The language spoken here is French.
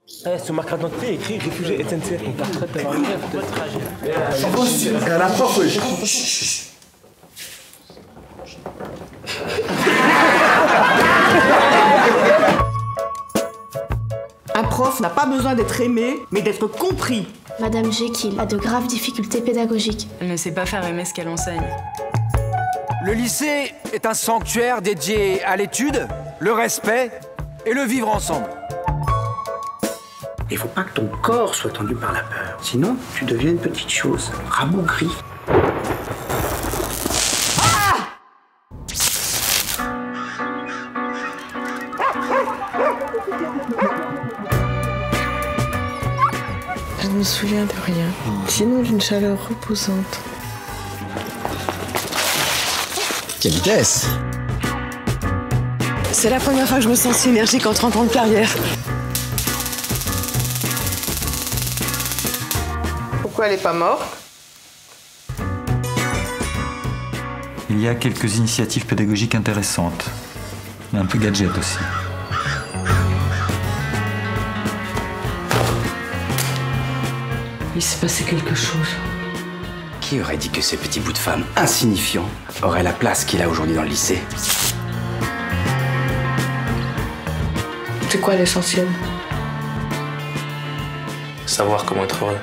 Sur ma carte d'identité, écrit réfugié SNCF. On part très d'avoir une à la prof, Un prof n'a pas besoin d'être aimé, mais d'être compris. Madame Jekyll a de graves difficultés pédagogiques. Elle ne sait pas faire aimer ce qu'elle enseigne. Le lycée est un sanctuaire dédié à l'étude, le respect et le vivre ensemble. Il faut pas que ton corps soit tendu par la peur. Sinon, tu deviens une petite chose, rabougrie. Je ne me souviens de rien, sinon d'une chaleur reposante. Quelle vitesse! C'est la première fois que je me sens si énergique en 30 ans de carrière. Pourquoi elle n'est pas morte? Il y a quelques initiatives pédagogiques intéressantes, mais un peu gadget aussi. Il s'est passé quelque chose. Qui aurait dit que ce petit bout de femme insignifiant aurait la place qu'il a aujourd'hui dans le lycée? C'est quoi l'essentiel? Savoir comment être heureux.